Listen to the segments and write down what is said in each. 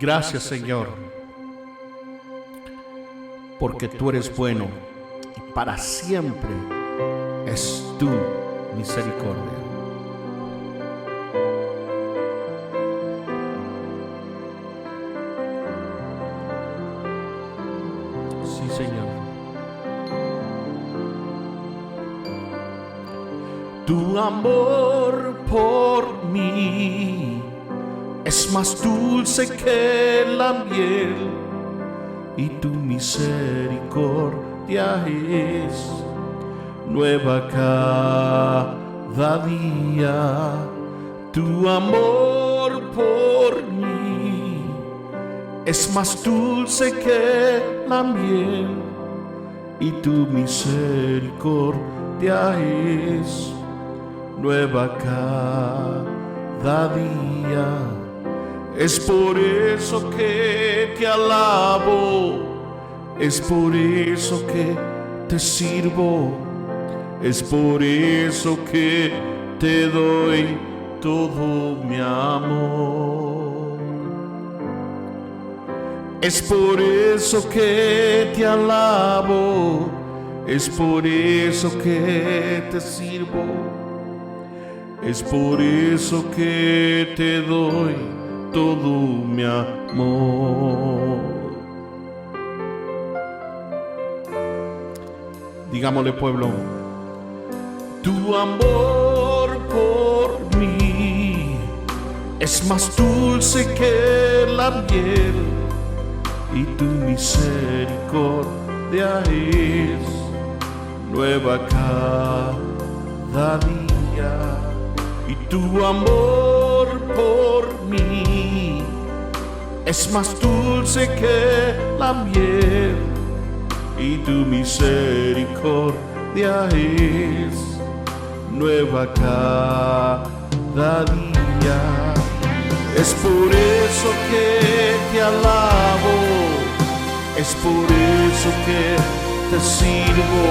Gracias, Señor, porque tú eres bueno y para siempre es tu misericordia. Sí, Señor. Tu amor por mí es más dulce que la miel y tu misericordia es nueva cada día. Tu amor por mí es más dulce que la miel y tu misericordia es nueva cada día. Es por eso que te alabo, es por eso que te sirvo, es por eso que te doy todo mi amor. Es por eso que te alabo, es por eso que te sirvo, es por eso que te doy todo mi amor. Digámosle, pueblo, tu amor por mí es más dulce que la miel y tu misericordia es nueva cada día. Y tu amor por mí es más dulce que la miel y tu misericordia es nueva cada día. Es por eso que te alabo, es por eso que te sirvo,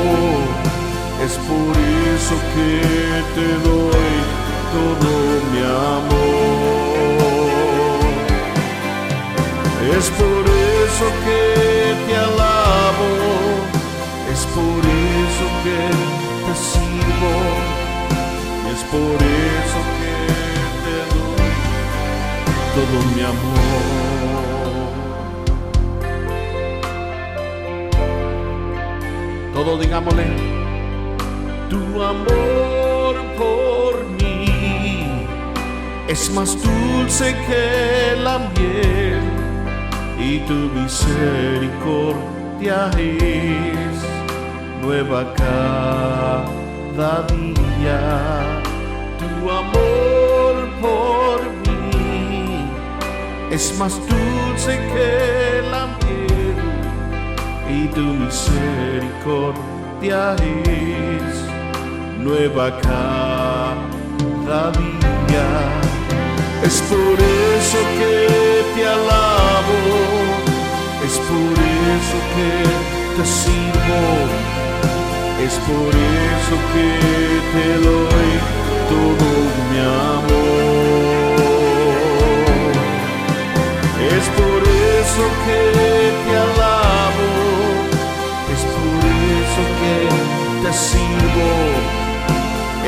es por eso que te doy todo mi amor. Es por eso que te alabo, es por eso que te sirvo, es por eso que te doy todo mi amor. Todo digámosle, tu amor por mí es más dulce que la miel y tu misericordia es nueva cada día. Tu amor por mí es más dulce que la miel y tu misericordia es nueva cada día. Es por eso que te alabo, es por eso que te sirvo, es por eso que te doy todo mi amor. Es por eso que te alabo, es por eso que te sirvo,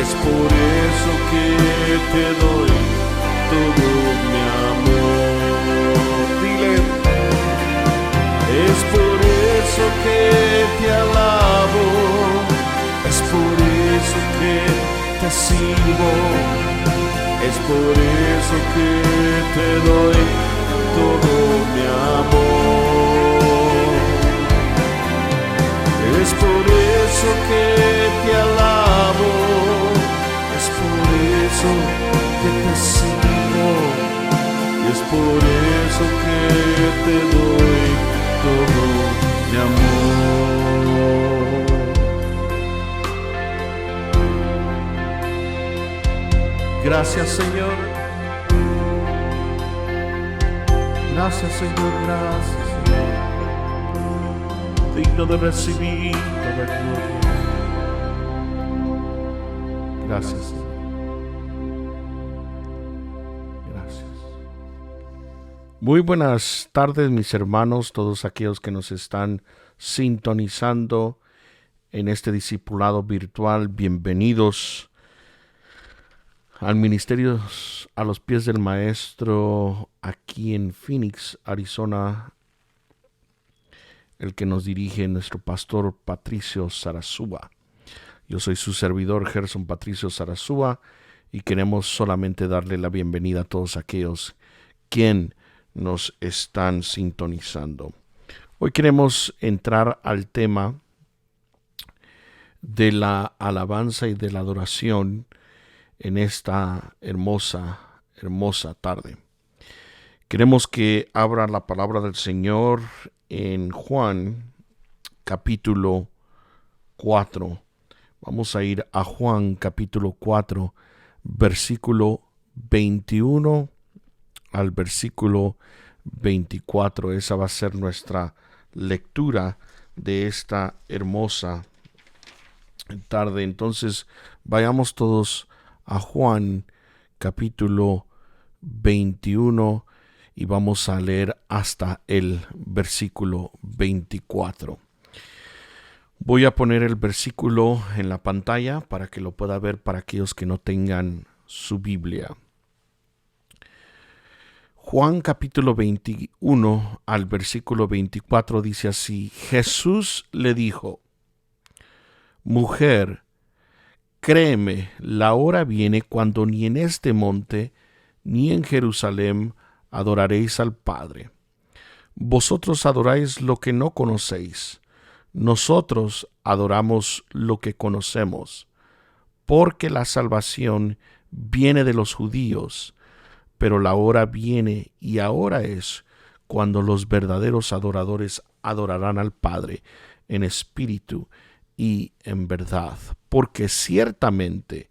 es por eso que te doy todo mi amor. Dile, es por eso que te alabo, es por eso que te sirvo, es por eso que te doy todo mi amor. Es por eso que te alabo, es por eso que te sirvo, y es por eso que te doy todo mi amor. Gracias, Señor. Gracias, Señor, gracias, Señor. Digno de recibir toda gloria. Gracias, Señor. Gracias. Muy buenas tardes, mis hermanos, todos aquellos que nos están sintonizando en este discipulado virtual. Bienvenidos al Ministerio a los pies del Maestro aquí en Phoenix, Arizona, el que nos dirige nuestro pastor Patricio Sarasúa. Yo soy su servidor, Gerson Patricio Sarasúa, y queremos solamente darle la bienvenida a todos aquellos quien nos están sintonizando. Hoy queremos entrar al tema de la alabanza y de la adoración en esta hermosa tarde. Queremos que abra la palabra del Señor en Juan capítulo 4. Vamos a ir a Juan capítulo 4, versículo 21 al versículo 24. Esa va a ser nuestra lectura de esta hermosa tarde. Entonces, vayamos todos a Juan capítulo 21 y vamos a leer hasta el versículo 24. Voy a poner el versículo en la pantalla para que lo pueda ver para aquellos que no tengan su Biblia. Juan capítulo 21 al versículo 24 dice así: Jesús le dijo: Mujer, créeme, la hora viene cuando ni en este monte ni en Jerusalén adoraréis al Padre. Vosotros adoráis lo que no conocéis. Nosotros adoramos lo que conocemos, porque la salvación viene de los judíos. Pero la hora viene y ahora es cuando los verdaderos adoradores adorarán al Padre en espíritu y en verdad, porque ciertamente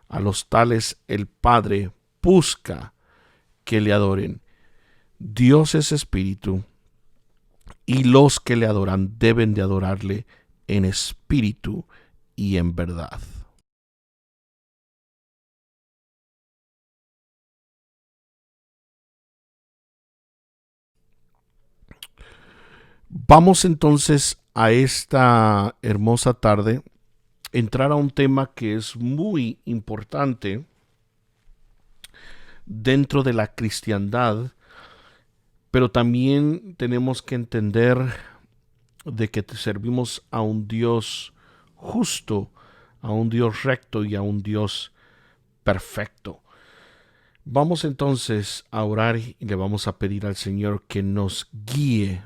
a los tales el Padre busca que le adoren. Dios es espíritu, y los que le adoran deben de adorarle en espíritu y en verdad. Vamos entonces a esta hermosa tarde entrar a un tema que es muy importante dentro de la cristiandad, pero también tenemos que entender de que servimos a un Dios justo, a un Dios recto y a un Dios perfecto. Vamos entonces a orar y le vamos a pedir al Señor que nos guíe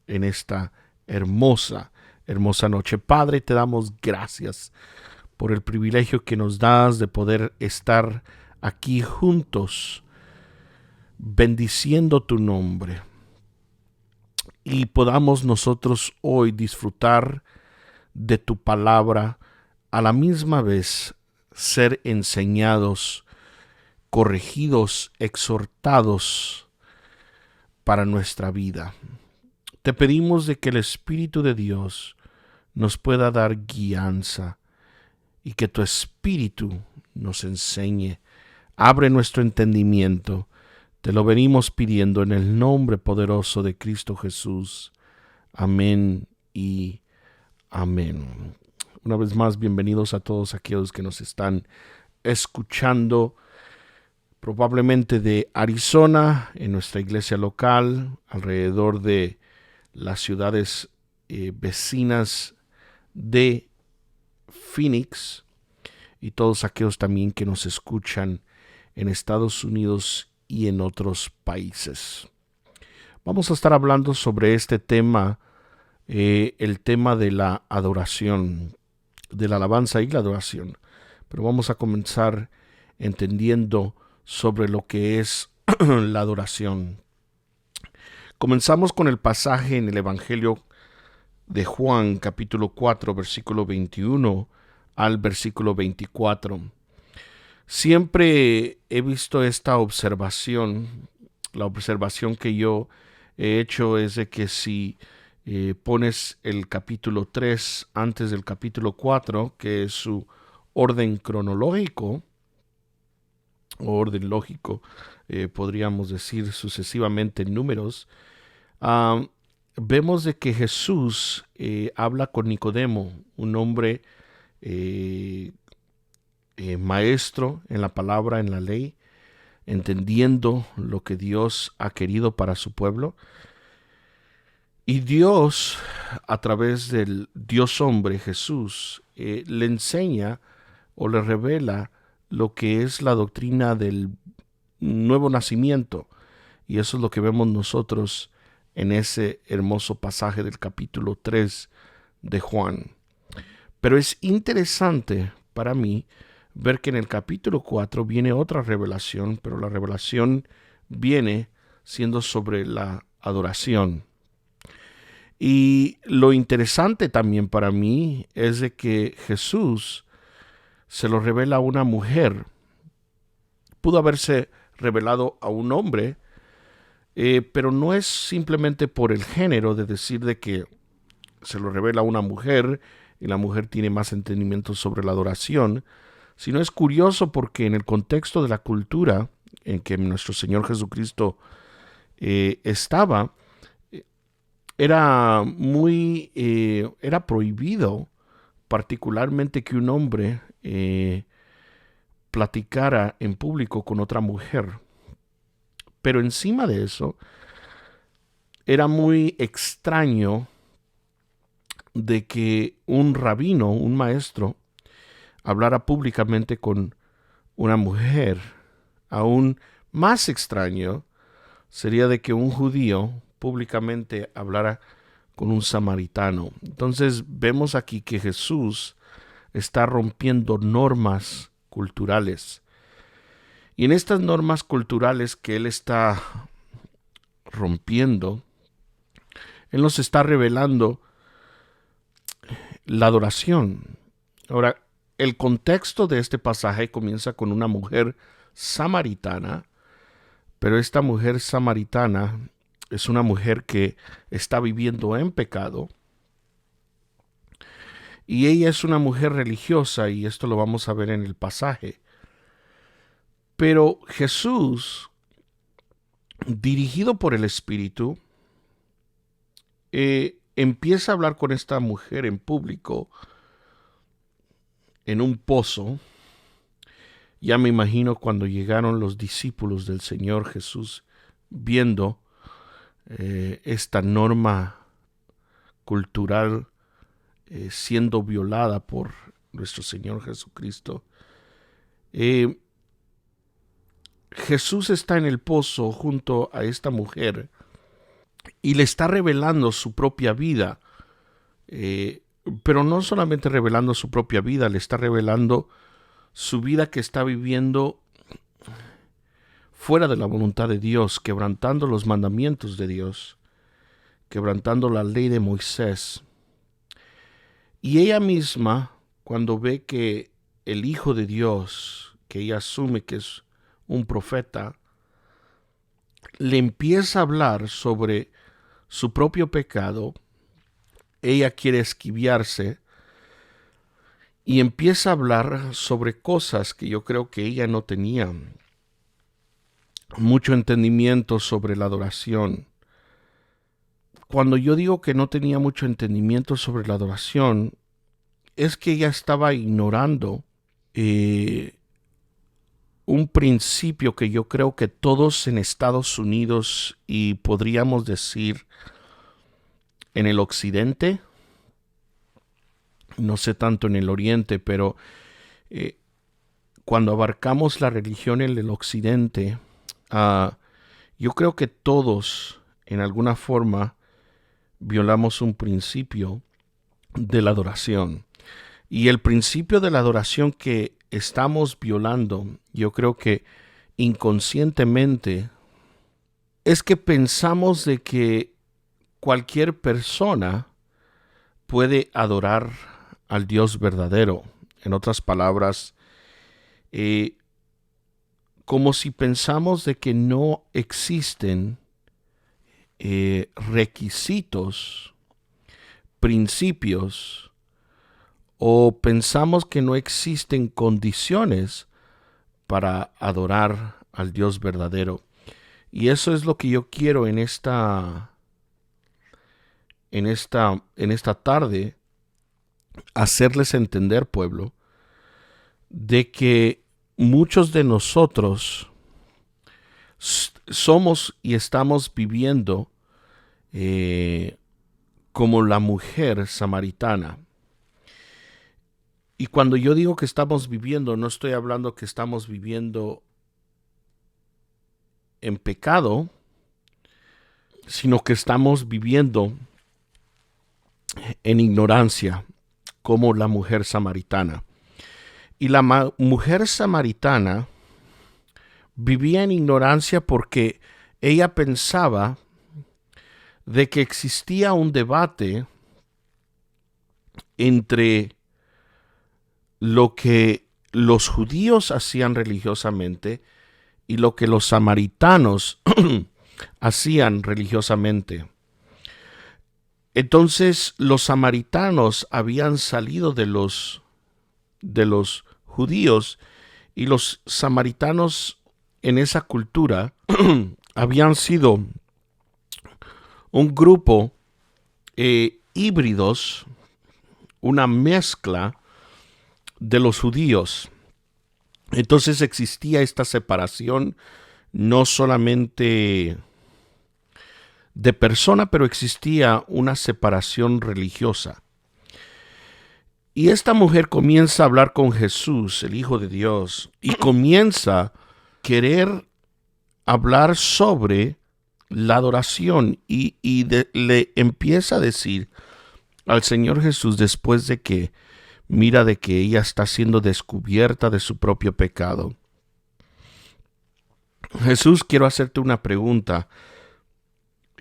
en esta hermosa noche. Padre, te damos gracias por el privilegio que nos das de poder estar aquí juntos, bendiciendo tu nombre, y podamos nosotros hoy disfrutar de tu palabra, a la misma vez ser enseñados, corregidos, exhortados para nuestra vida. Te pedimos de que el Espíritu de Dios nos pueda dar guianza y que tu Espíritu nos enseñe. Abre nuestro entendimiento. Te lo venimos pidiendo en el nombre poderoso de Cristo Jesús. Amén y amén. Una vez más, bienvenidos a todos aquellos que nos están escuchando, probablemente de Arizona, en nuestra iglesia local, alrededor de las ciudades vecinas de Phoenix, y todos aquellos también que nos escuchan en Estados Unidos y en otros países. Vamos a estar hablando sobre este tema, el tema de la adoración, de la alabanza y la adoración. Pero vamos a comenzar entendiendo sobre lo que es la adoración. Comenzamos con el pasaje en el Evangelio de Juan, capítulo 4, versículo 21 al versículo 24. Siempre he visto esta observación. La observación que yo he hecho es de que si pones el capítulo 3 antes del capítulo 4, que es su orden cronológico, o orden lógico, podríamos decir sucesivamente en Números, vemos de que Jesús habla con Nicodemo, un hombre maestro en la palabra, en la ley, entendiendo lo que Dios ha querido para su pueblo. Y Dios, a través del Dios hombre Jesús, le enseña o le revela lo que es la doctrina del nuevo nacimiento. Y eso es lo que vemos nosotros en ese hermoso pasaje del capítulo 3 de Juan. Pero es interesante para mí ver que en el capítulo 4 viene otra revelación, pero la revelación viene siendo sobre la adoración. Y lo interesante también para mí es de que Jesús se lo revela a una mujer. Pudo haberse revelado a un hombre, pero no es simplemente por el género de decir de que se lo revela a una mujer y la mujer tiene más entendimiento sobre la adoración, sino es curioso porque en el contexto de la cultura en que nuestro Señor Jesucristo estaba, era prohibido particularmente que un hombre platicara en público con otra mujer. Pero encima de eso, era muy extraño de que un rabino, un maestro, hablara públicamente con una mujer. Aún más extraño sería de que un judío públicamente hablara con un samaritano. Entonces vemos aquí que Jesús está rompiendo normas culturales. Y en estas normas culturales que Él está rompiendo, Él nos está revelando la adoración. Ahora, el contexto de este pasaje comienza con una mujer samaritana, pero esta mujer samaritana es una mujer que está viviendo en pecado. Y ella es una mujer religiosa, y esto lo vamos a ver en el pasaje. Pero Jesús, dirigido por el Espíritu, empieza a hablar con esta mujer en público, en un pozo. Ya me imagino cuando llegaron los discípulos del Señor Jesús, viendo esta norma cultural siendo violada por nuestro Señor Jesucristo. Jesús está en el pozo junto a esta mujer y le está revelando su propia vida, pero no solamente revelando su propia vida, le está revelando su vida que está viviendo fuera de la voluntad de Dios, quebrantando los mandamientos de Dios, quebrantando la ley de Moisés. Y ella misma, cuando ve que el Hijo de Dios, que ella asume que es un profeta, le empieza a hablar sobre su propio pecado, ella quiere esquivarse y empieza a hablar sobre cosas que yo creo que ella no tenía mucho entendimiento sobre la adoración. Cuando yo digo que no tenía mucho entendimiento sobre la adoración, es que ella estaba ignorando un principio que yo creo que todos en Estados Unidos, y podríamos decir en el occidente, no sé tanto en el oriente, pero cuando abarcamos la religión en el occidente, yo creo que todos en alguna forma violamos un principio de la adoración. Y el principio de la adoración que estamos violando, yo creo que inconscientemente, es que pensamos de que cualquier persona puede adorar al Dios verdadero. En otras palabras, como si pensamos de que no existen requisitos, principios, o pensamos que no existen condiciones para adorar al Dios verdadero. Y eso es lo que yo quiero en esta tarde, hacerles entender, pueblo, de que muchos de nosotros somos y estamos viviendo como la mujer samaritana. Y cuando yo digo que estamos viviendo, no estoy hablando que estamos viviendo en pecado, sino que estamos viviendo en ignorancia, como la mujer samaritana. Y la mujer samaritana vivía en ignorancia porque ella pensaba de que existía un debate entre lo que los judíos hacían religiosamente y lo que los samaritanos hacían religiosamente. Entonces los samaritanos habían salido de los judíos, y los samaritanos en esa cultura habían sido un grupo híbridos, una mezcla de los judíos. Entonces existía esta separación, no solamente de persona, pero existía una separación religiosa. Y esta mujer comienza a hablar con Jesús, el Hijo de Dios, y comienza a querer hablar sobre la adoración, y le empieza a decir al Señor Jesús, después de que mira de que ella está siendo descubierta de su propio pecado: Jesús, quiero hacerte una pregunta.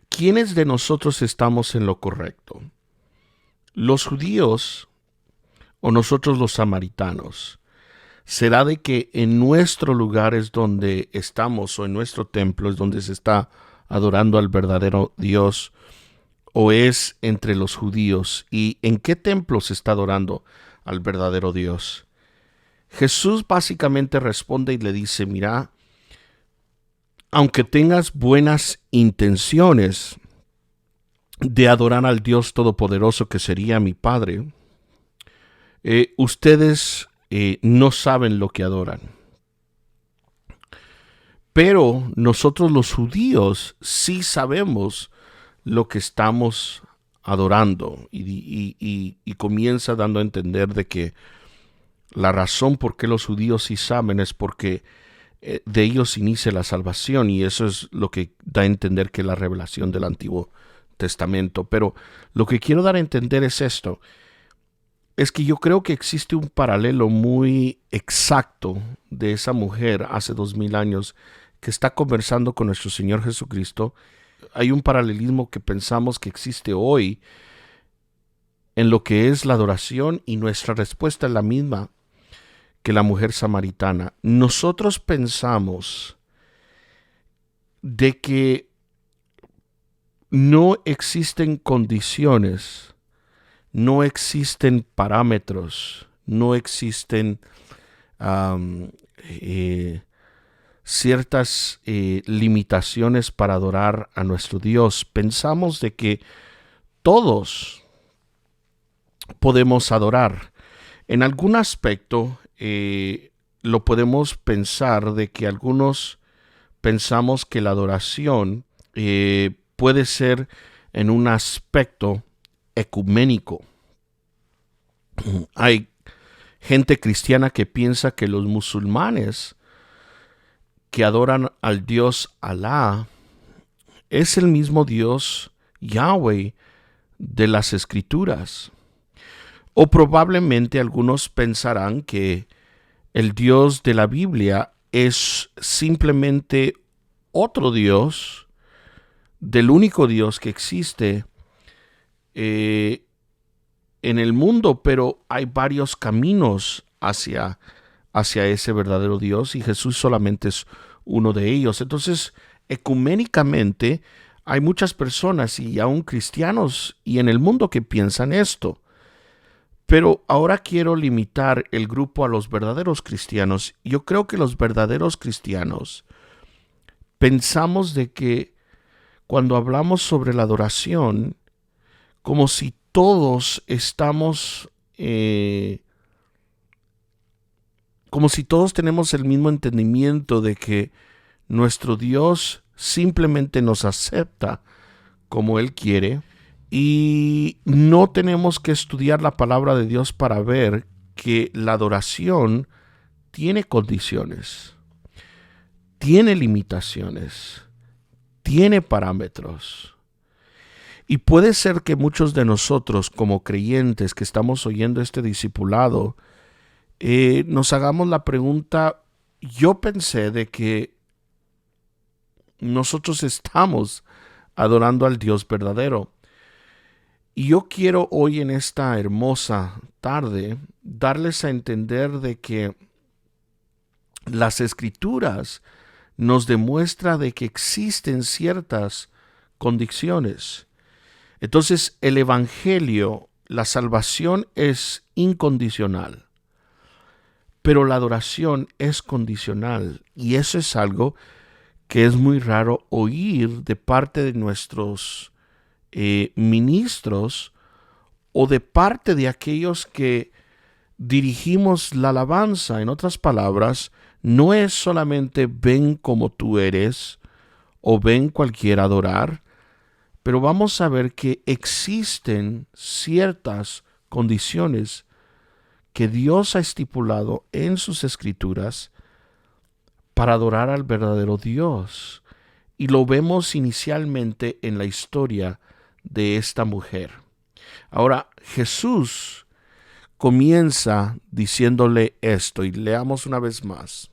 ¿Quiénes de nosotros estamos en lo correcto? ¿Los judíos o nosotros los samaritanos? ¿Será de que en nuestro lugar es donde estamos, o en nuestro templo es donde se está adorando al verdadero Dios, o es entre los judíos? ¿Y en qué templo se está adorando al verdadero Dios? Jesús básicamente responde y le dice: mira, aunque tengas buenas intenciones de adorar al Dios Todopoderoso, que sería mi Padre, ustedes no saben lo que adoran. Pero nosotros los judíos sí sabemos lo que estamos adorando. Y comienza dando a entender de que la razón por qué los judíos sí saben es porque de ellos inicia la salvación, y eso es lo que da a entender que la revelación del Antiguo Testamento. Pero lo que quiero dar a entender es esto: es que yo creo que existe un paralelo muy exacto de esa mujer hace 2000 años que está conversando con nuestro Señor Jesucristo. Hay un paralelismo que pensamos que existe hoy en lo que es la adoración, y nuestra respuesta es la misma que la mujer samaritana. Nosotros pensamos de que no existen condiciones, no existen parámetros, no existen ciertas limitaciones para adorar a nuestro Dios. Pensamos de que todos podemos adorar. En algún aspecto lo podemos pensar de que algunos pensamos que la adoración puede ser en un aspecto ecuménico. Hay gente cristiana que piensa que los musulmanes que adoran al Dios Alá es el mismo Dios Yahweh de las Escrituras. O probablemente algunos pensarán que el Dios de la Biblia es simplemente otro Dios, del único Dios que existe en el mundo, pero hay varios caminos hacia ese verdadero Dios, y Jesús solamente es uno de ellos. Entonces, ecuménicamente, hay muchas personas, y aún cristianos, y en el mundo, que piensan esto. Pero ahora quiero limitar el grupo a los verdaderos cristianos. Yo creo que los verdaderos cristianos pensamos de que cuando hablamos sobre la adoración, como si todos estamos, como si todos tenemos el mismo entendimiento de que nuestro Dios simplemente nos acepta como Él quiere y no tenemos que estudiar la palabra de Dios para ver que la adoración tiene condiciones, tiene limitaciones, tiene parámetros. Y puede ser que muchos de nosotros como creyentes que estamos oyendo este discipulado, nos hagamos la pregunta, yo pensé de que nosotros estamos adorando al Dios verdadero. Y yo quiero hoy en esta hermosa tarde darles a entender de que las Escrituras nos demuestran de que existen ciertas condiciones. Entonces el Evangelio, la salvación es incondicional, pero la adoración es condicional. Y eso es algo que es muy raro oír de parte de nuestros ministros o de parte de aquellos que dirigimos la alabanza. En otras palabras, no es solamente ven como tú eres o ven cualquiera adorar, pero vamos a ver que existen ciertas condiciones que Dios ha estipulado en sus escrituras para adorar al verdadero Dios. Y lo vemos inicialmente en la historia de esta mujer. Ahora, Jesús comienza diciéndole esto, y leamos una vez más.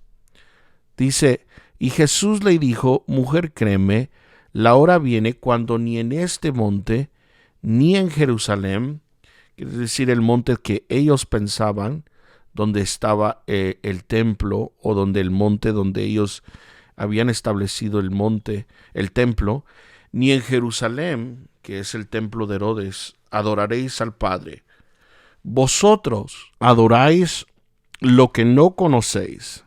Dice, y Jesús le dijo, mujer, créeme, la hora viene cuando ni en este monte, ni en Jerusalén, es decir, el monte que ellos pensaban, donde estaba el templo, o donde el monte donde ellos habían establecido el templo, ni en Jerusalén, que es el templo de Herodes, adoraréis al Padre. Vosotros adoráis lo que no conocéis.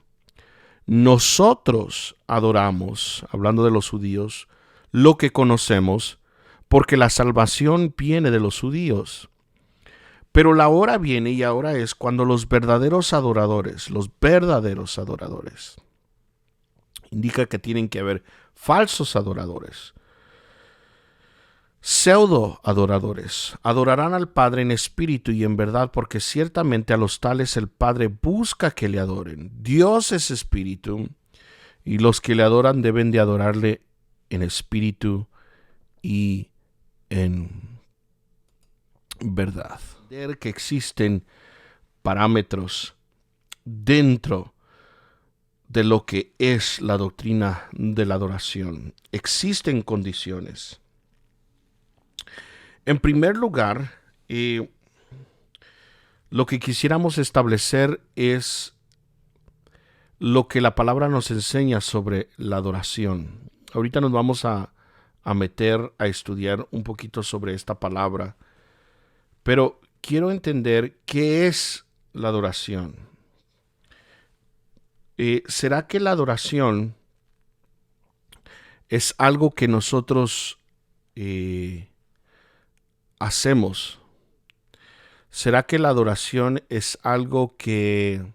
Nosotros adoramos, hablando de los judíos, lo que conocemos, porque la salvación viene de los judíos. Pero la hora viene y ahora es cuando los verdaderos adoradores, indica que tienen que haber falsos adoradores, pseudo adoradores, adorarán al Padre en espíritu y en verdad, porque ciertamente a los tales el Padre busca que le adoren. Dios es espíritu, y los que le adoran deben de adorarle en espíritu y en verdad. Que existen parámetros dentro de lo que es la doctrina de la adoración. Existen condiciones. En primer lugar, lo que quisiéramos establecer es lo que la palabra nos enseña sobre la adoración. Ahorita nos vamos a meter a estudiar un poquito sobre esta palabra, pero quiero entender qué es la adoración. ¿Será que la adoración es algo que nosotros hacemos? ¿Será que la adoración es algo que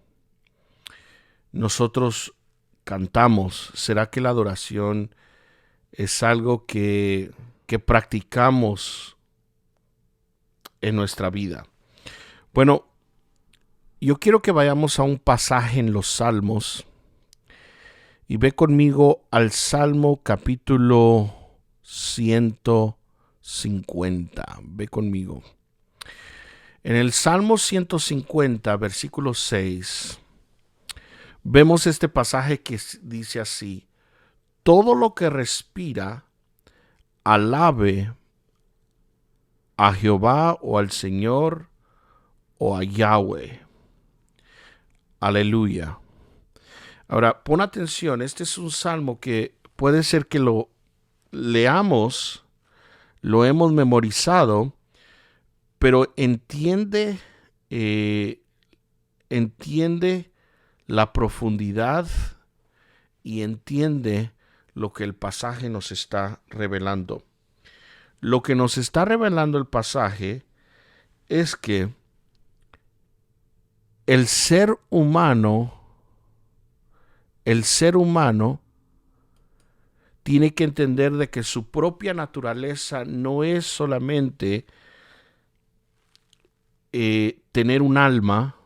nosotros cantamos? ¿Será que la adoración es algo que practicamos en nuestra vida? Bueno, yo quiero que vayamos a un pasaje en los Salmos y ve conmigo al Salmo capítulo 150. Ve conmigo. En el Salmo 150, versículo 6, vemos este pasaje que dice así: todo lo que respira, alabe a Jehová o al Señor o a Yahweh. Aleluya. Ahora, pon atención, este es un salmo que puede ser que lo leamos, lo hemos memorizado, pero entiende entiende la profundidad y entiende lo que el pasaje nos está revelando. Lo que nos está revelando el pasaje es que el ser humano tiene que entender de que su propia naturaleza no es solamente tener un alma,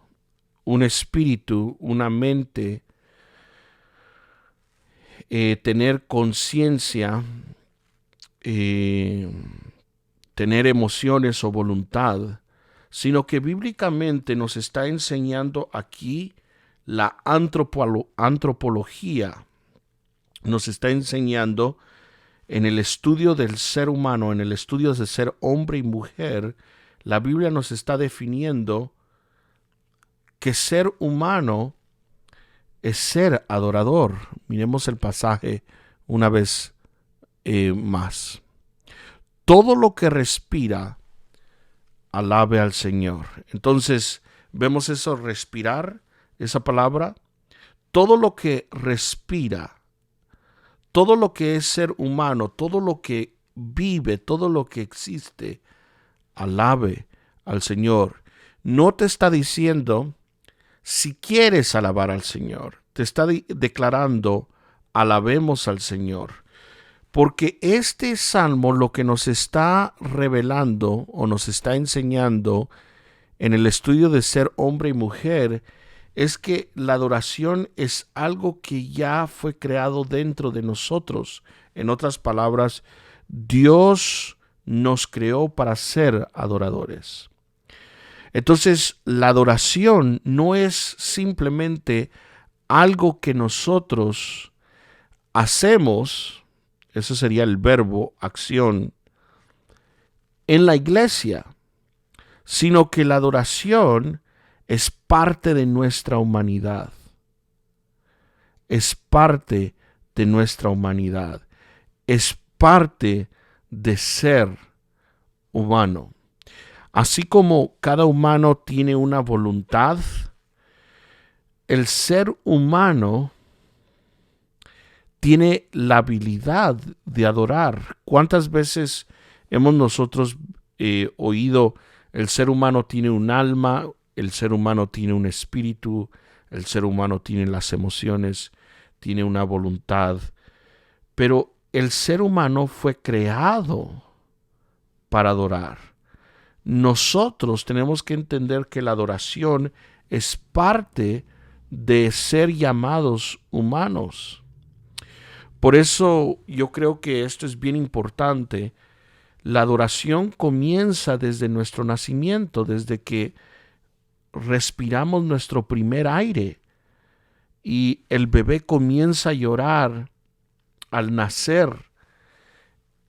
un espíritu, una mente, tener conciencia, tener emociones o voluntad, sino que bíblicamente nos está enseñando aquí la antropología. Nos está enseñando en el estudio del ser humano, en el estudio de ser hombre y mujer, la Biblia nos está definiendo que ser humano es ser adorador. Miremos el pasaje una vez más. Todo lo que respira, alabe al Señor. Entonces, vemos eso, respirar, esa palabra. Todo lo que respira, todo lo que es ser humano, todo lo que vive, todo lo que existe, alabe al Señor. No te está diciendo si quieres alabar al Señor. Te está declarando, alabemos al Señor. Porque este salmo lo que nos está revelando o nos está enseñando en el estudio de ser hombre y mujer es que la adoración es algo que ya fue creado dentro de nosotros. En otras palabras, Dios nos creó para ser adoradores. Entonces, la adoración no es simplemente algo que nosotros hacemos, eso sería el verbo, acción, en la iglesia, sino que la adoración es parte de nuestra humanidad. Es parte de nuestra humanidad. Es parte de ser humano. Así como cada humano tiene una voluntad, el ser humano tiene la habilidad de adorar. ¿Cuántas veces hemos nosotros oído el ser humano tiene un alma, el ser humano tiene un espíritu, el ser humano tiene las emociones, tiene una voluntad? Pero el ser humano fue creado para adorar. Nosotros tenemos que entender que la adoración es parte de ser llamados humanos. Por eso yo creo que esto es bien importante. La adoración comienza desde nuestro nacimiento, desde que respiramos nuestro primer aire y el bebé comienza a llorar al nacer.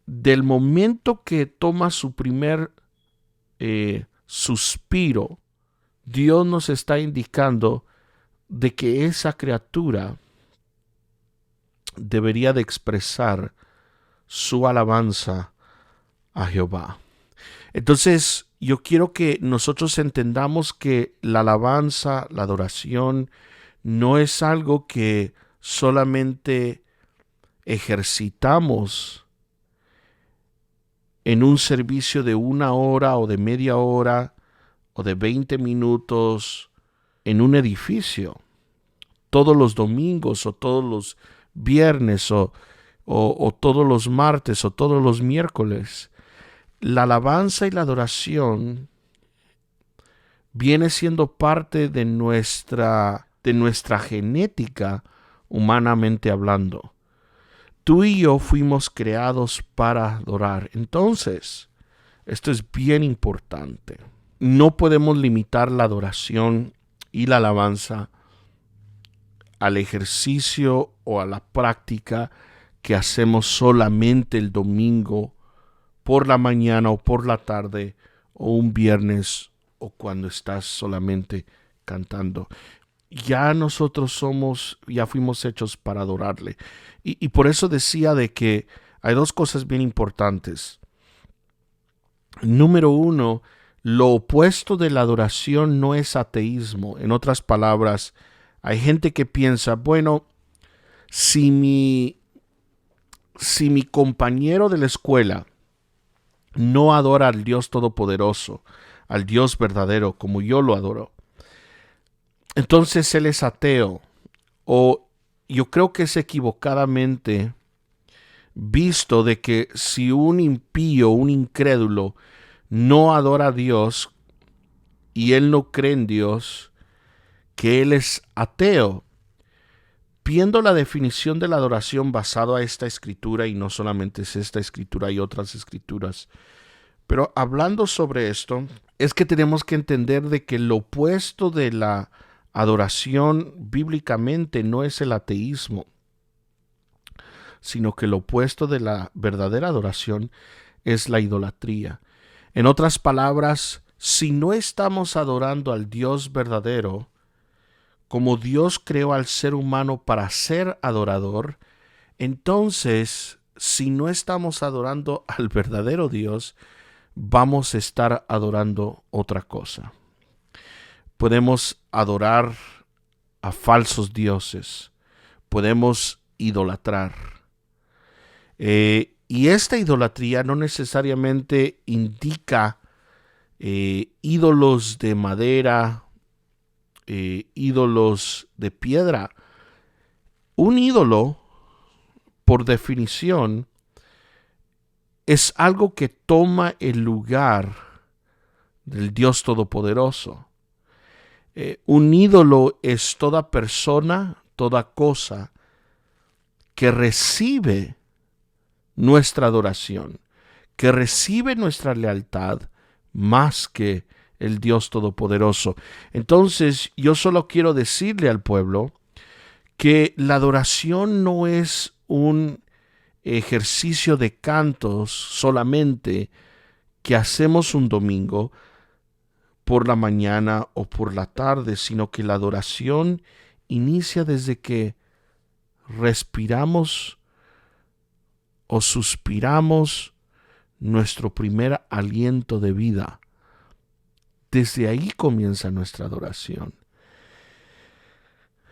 Del momento que toma su primer suspiro, Dios nos está indicando de que esa criatura debería de expresar su alabanza a Jehová. Entonces, yo quiero que nosotros entendamos que la alabanza, la adoración, no es algo que solamente ejercitamos en un servicio de 1 hora o de media hora o de 20 minutos en un edificio, todos los domingos o todos los viernes o todos los martes o todos los miércoles. La alabanza y la adoración viene siendo parte de nuestra genética, humanamente hablando. Tú y yo fuimos creados para adorar. Entonces, esto es bien importante. No podemos limitar la adoración y la alabanza al ejercicio o a la práctica que hacemos solamente el domingo por la mañana o por la tarde o un viernes o cuando estás solamente cantando. Ya nosotros ya fuimos hechos para adorarle. Y por eso decía de que hay 2 cosas bien importantes. Número 1, lo opuesto de la adoración no es ateísmo. En otras palabras, hay gente que piensa, bueno, si mi compañero de la escuela no adora al Dios Todopoderoso, al Dios verdadero, como yo lo adoro, entonces él es ateo. O yo creo que es equivocadamente visto de que si un impío, un incrédulo, no adora a Dios y él no cree en Dios, que él es ateo. Viendo la definición de la adoración basado a esta escritura, y no solamente es esta escritura, hay otras escrituras, pero hablando sobre esto, es que tenemos que entender de que lo opuesto de la adoración bíblicamente no es el ateísmo, sino que lo opuesto de la verdadera adoración es la idolatría. En otras palabras, si no estamos adorando al Dios verdadero, como Dios creó al ser humano para ser adorador, entonces, si no estamos adorando al verdadero Dios, vamos a estar adorando otra cosa. Podemos adorar a falsos dioses, podemos idolatrar. Y esta idolatría no necesariamente indica ídolos de madera, ídolos de piedra. Un ídolo, por definición, es algo que toma el lugar del Dios Todopoderoso. Un ídolo es toda persona, toda cosa que recibe nuestra adoración, que recibe nuestra lealtad más que el Dios Todopoderoso. Entonces, yo solo quiero decirle al pueblo que la adoración no es un ejercicio de cantos solamente que hacemos un domingo por la mañana o por la tarde, sino que la adoración inicia desde que respiramos o suspiramos nuestro primer aliento de vida. Desde ahí comienza nuestra adoración.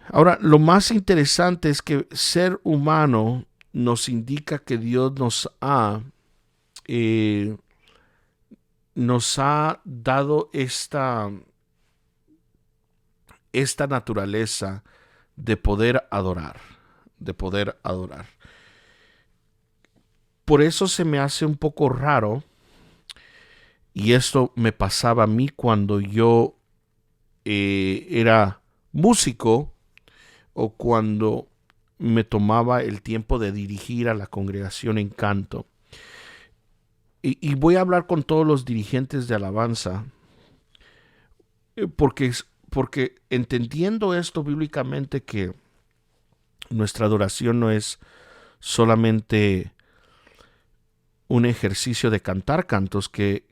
Ahora, lo más interesante es que ser humano nos indica que Dios nos ha dado esta naturaleza de poder adorar, Por eso se me hace un poco raro, y esto me pasaba a mí cuando yo era músico o cuando me tomaba el tiempo de dirigir a la congregación en canto. Y voy a hablar con todos los dirigentes de alabanza, porque entendiendo esto bíblicamente, que nuestra adoración no es solamente un ejercicio de cantar cantos, que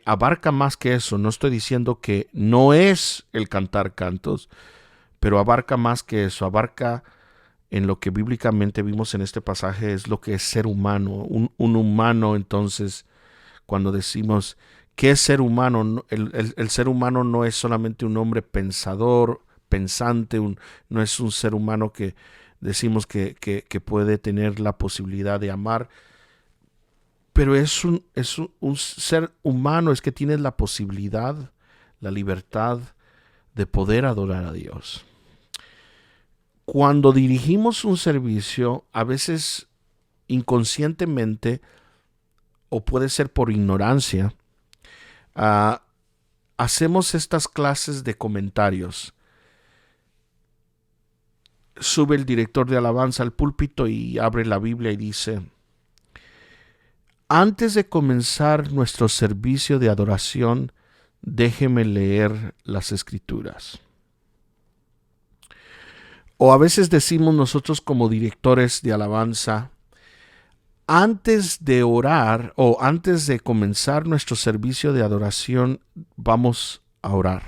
abarca más que eso. No estoy diciendo que no es el cantar cantos, pero abarca más que eso. Abarca en lo que bíblicamente vimos en este pasaje, es lo que es ser humano. Un humano, entonces, cuando decimos ¿qué es ser humano? El ser humano no es solamente un hombre pensador, pensante, no es un ser humano que decimos que puede tener la posibilidad de amar, pero es un ser humano, es que tiene la posibilidad, la libertad de poder adorar a Dios. Cuando dirigimos un servicio, a veces inconscientemente, o puede ser por ignorancia, hacemos estas clases de comentarios. Sube el director de alabanza al púlpito y abre la Biblia y dice: antes de comenzar nuestro servicio de adoración, déjeme leer las Escrituras. O a veces decimos nosotros como directores de alabanza: antes de orar o antes de comenzar nuestro servicio de adoración, vamos a orar.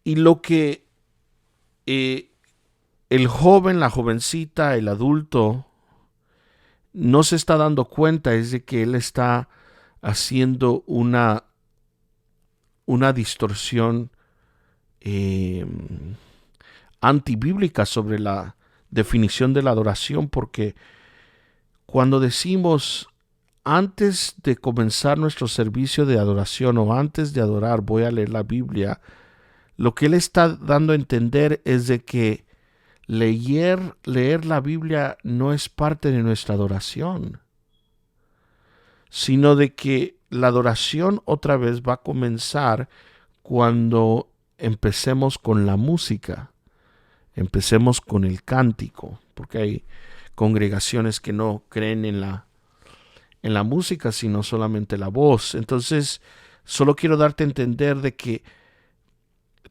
Y lo que el joven, la jovencita, el adulto no se está dando cuenta es de que él está haciendo una una distorsión antibíblica sobre la definición de la adoración, porque cuando decimos antes de comenzar nuestro servicio de adoración o antes de adorar voy a leer la Biblia, lo que él está dando a entender es de que leer la Biblia no es parte de nuestra adoración, sino de que la adoración otra vez va a comenzar cuando empecemos con la música, empecemos con el cántico, porque hay congregaciones que no creen en la música, sino solamente la voz. Entonces, solo quiero darte a entender de que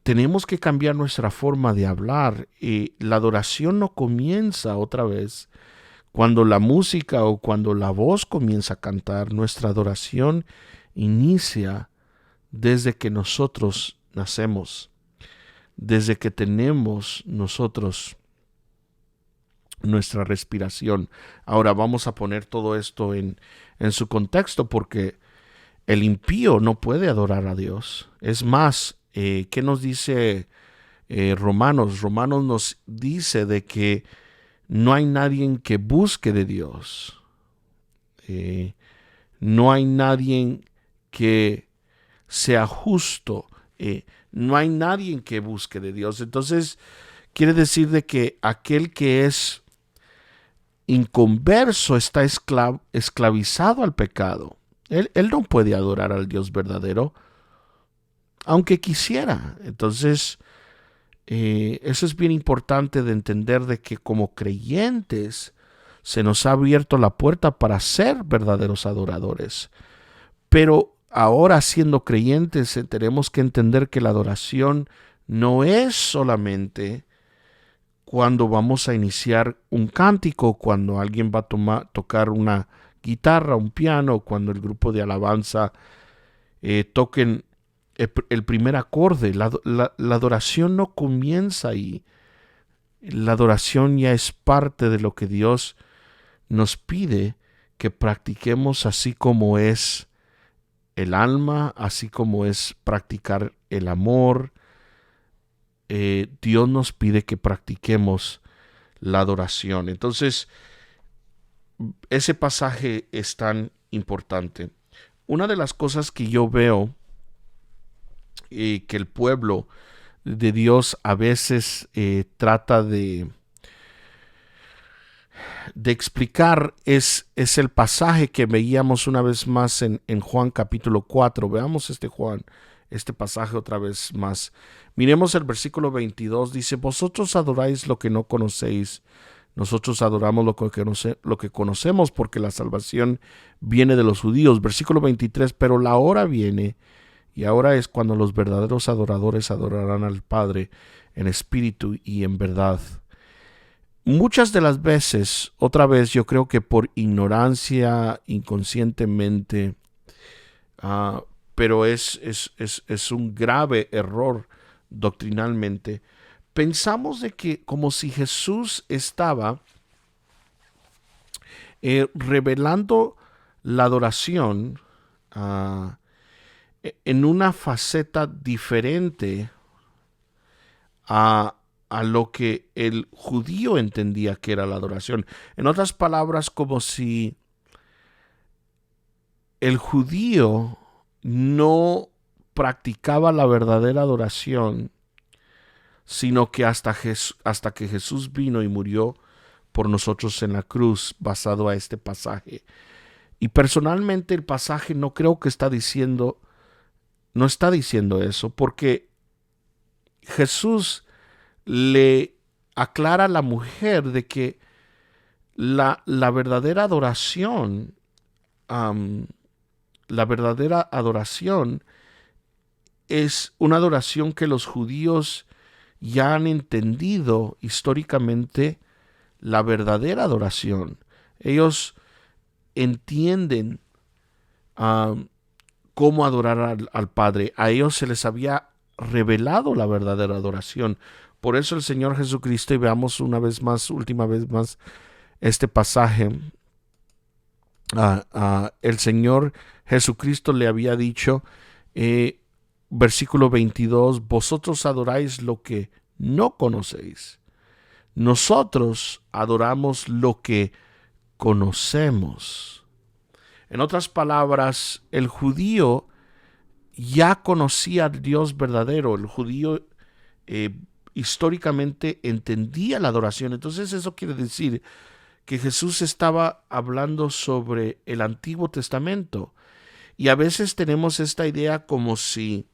tenemos que cambiar nuestra forma de hablar, y la adoración no comienza otra vez cuando la música o cuando la voz comienza a cantar. Nuestra adoración inicia desde que nosotros nacemos, desde que tenemos nosotros nuestra respiración. Ahora vamos a poner todo esto en su contexto, porque el impío no puede adorar a Dios. Es más, ¿qué nos dice Romanos? Romanos nos dice de que no hay nadie que busque de Dios. No hay nadie que sea justo. No hay nadie que busque de Dios. Entonces, quiere decir de que aquel que es inconverso está esclavizado al pecado. Él no puede adorar al Dios verdadero, aunque quisiera. Entonces, eso es bien importante de entender, de que como creyentes se nos ha abierto la puerta para ser verdaderos adoradores. Pero ahora, siendo creyentes, tenemos que entender que la adoración no es solamente cuando vamos a iniciar un cántico, cuando alguien va a tocar una guitarra, un piano, cuando el grupo de alabanza toquen el primer acorde. La adoración no comienza ahí. La adoración ya es parte de lo que Dios nos pide que practiquemos, así como es el alma, así como es practicar el amor. Dios nos pide que practiquemos la adoración. Entonces, ese pasaje es tan importante. Una de las cosas que yo veo que el pueblo de Dios a veces trata de explicar es el pasaje que veíamos una vez más en Juan capítulo 4. Veamos este pasaje otra vez más. Miremos el versículo 22. Dice: vosotros adoráis lo que no conocéis, nosotros adoramos lo que conocemos, porque la salvación viene de los judíos. Versículo 23. Pero la hora viene, y ahora es, cuando los verdaderos adoradores adorarán al Padre en espíritu y en verdad. Muchas de las veces, otra vez, yo creo que por ignorancia, inconscientemente, pero es un grave error doctrinalmente, pensamos de que como si Jesús estaba revelando la adoración en una faceta diferente a lo que el judío entendía que era la adoración. En otras palabras, como si el judío no practicaba la verdadera adoración, sino que hasta que Jesús vino y murió por nosotros en la cruz, basado a este pasaje. Y personalmente el pasaje no creo que no está diciendo eso, porque Jesús le aclara a la mujer de que la verdadera adoración, es una adoración que los judíos ya han entendido históricamente. La verdadera adoración, ellos entienden cómo adorar al Padre. A ellos se les había revelado la verdadera adoración. Por eso el Señor Jesucristo, y veamos última vez más este pasaje, el Señor Jesucristo le había dicho, versículo 22, vosotros adoráis lo que no conocéis. Nosotros adoramos lo que conocemos. En otras palabras, el judío ya conocía al Dios verdadero. El judío históricamente entendía la adoración. Entonces eso quiere decir que Jesús estaba hablando sobre el Antiguo Testamento. Y a veces tenemos esta idea como si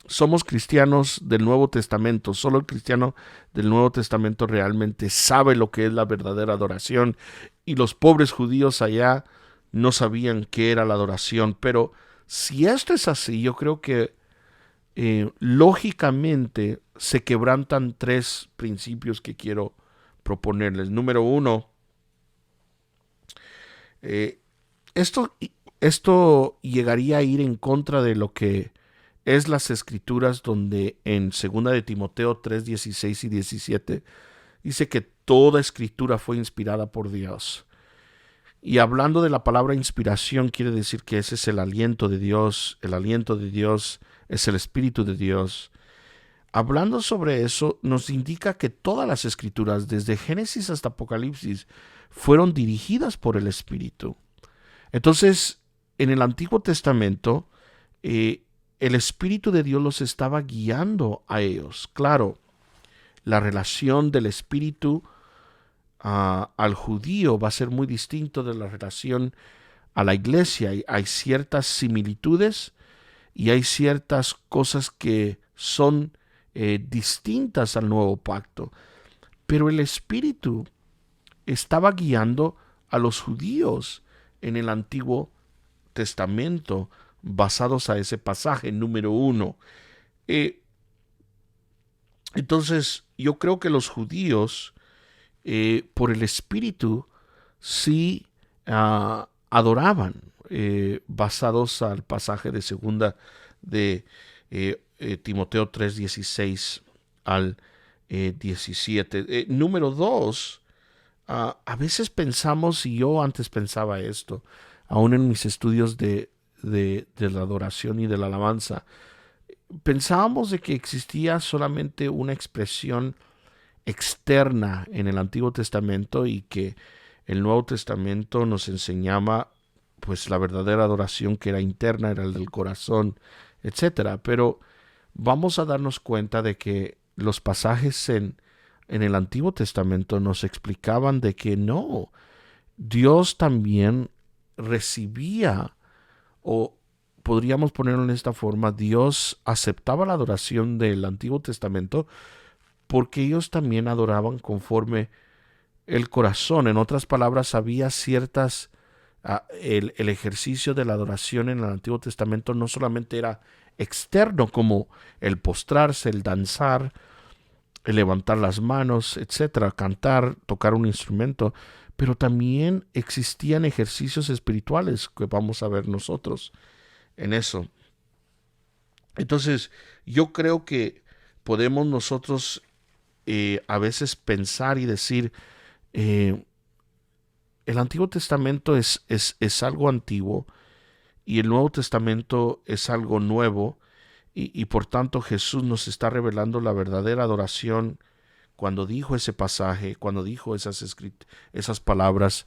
somos cristianos del Nuevo Testamento. Solo el cristiano del Nuevo Testamento realmente sabe lo que es la verdadera adoración. Y los pobres judíos allá no sabían qué era la adoración. Pero si esto es así, yo creo que lógicamente se quebrantan tres principios que quiero proponerles. Número uno, esto, esto llegaría a ir en contra de lo que es las escrituras, donde en 2 de Timoteo 3, 16 y 17 dice que toda escritura fue inspirada por Dios. Y hablando de la palabra inspiración, quiere decir que ese es el aliento de Dios. El aliento de Dios es el Espíritu de Dios. Hablando sobre eso, nos indica que todas las escrituras, desde Génesis hasta Apocalipsis, fueron dirigidas por el Espíritu. Entonces, en el Antiguo Testamento, el Espíritu de Dios los estaba guiando a ellos. Claro, la relación del Espíritu al judío va a ser muy distinto de la relación a la iglesia. Hay ciertas similitudes y hay ciertas cosas que son distintas al nuevo pacto. Pero el Espíritu estaba guiando a los judíos en el Antiguo Testamento, basados a ese pasaje número 1. Entonces, yo creo que los judíos, por el Espíritu, sí adoraban, basados al pasaje de segunda de Timoteo 3, 16 al 17. Número 2, a veces pensamos, y yo antes pensaba esto, aún en mis estudios de la adoración y de la alabanza, pensábamos de que existía solamente una expresión externa en el Antiguo Testamento y que el Nuevo Testamento nos enseñaba pues la verdadera adoración, que era interna, era el del corazón, etcétera. Pero vamos a darnos cuenta de que los pasajes en el Antiguo Testamento nos explicaban de que no, Dios también recibía, o podríamos ponerlo en esta forma, Dios aceptaba la adoración del Antiguo Testamento porque ellos también adoraban conforme el corazón. En otras palabras, había ciertas, el ejercicio de la adoración en el Antiguo Testamento no solamente era externo, como el postrarse, el danzar, el levantar las manos, etcétera, cantar, tocar un instrumento, pero también existían ejercicios espirituales que vamos a ver nosotros en eso. Entonces, yo creo que podemos nosotros a veces pensar y decir, el Antiguo Testamento es algo antiguo y el Nuevo Testamento es algo nuevo, y por tanto Jesús nos está revelando la verdadera adoración cuando dijo ese pasaje, cuando dijo esas palabras,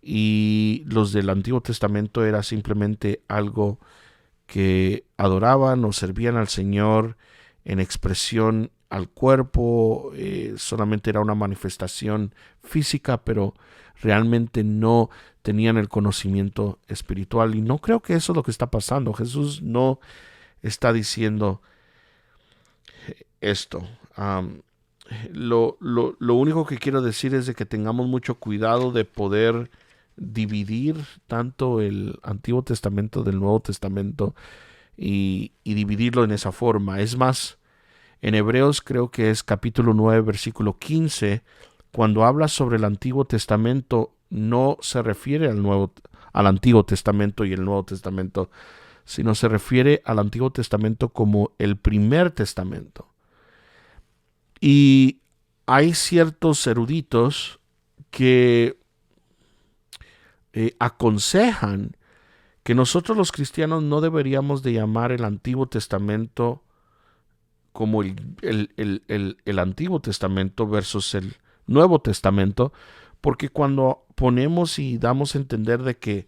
y los del Antiguo Testamento era simplemente algo que adoraban o servían al Señor en expresión al cuerpo, solamente era una manifestación física, pero realmente no tenían el conocimiento espiritual. Y no creo que eso es lo que está pasando. Jesús no está diciendo esto. Lo único que quiero decir es de que tengamos mucho cuidado de poder dividir tanto el Antiguo Testamento del Nuevo Testamento y dividirlo en esa forma. Es más, en Hebreos creo que es capítulo 9, versículo 15, cuando habla sobre el Antiguo Testamento, no se refiere al Antiguo Testamento y el Nuevo Testamento, sino se refiere al Antiguo Testamento como el primer testamento. Y hay ciertos eruditos que aconsejan que nosotros los cristianos no deberíamos de llamar el Antiguo Testamento como el Antiguo Testamento versus el Nuevo Testamento, porque cuando ponemos y damos a entender de que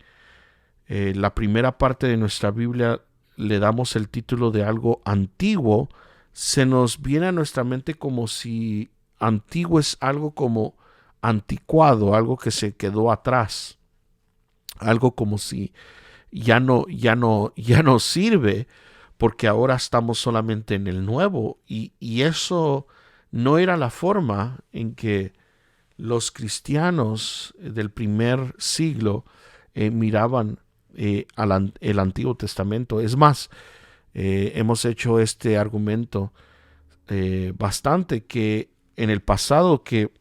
la primera parte de nuestra Biblia le damos el título de algo antiguo, se nos viene a nuestra mente como si antiguo es algo como anticuado, algo que se quedó atrás, algo como si ya no sirve, porque ahora estamos solamente en el nuevo, y eso no era la forma en que los cristianos del primer siglo miraban el Antiguo Testamento. Es más, hemos hecho este argumento bastante, que en el pasado que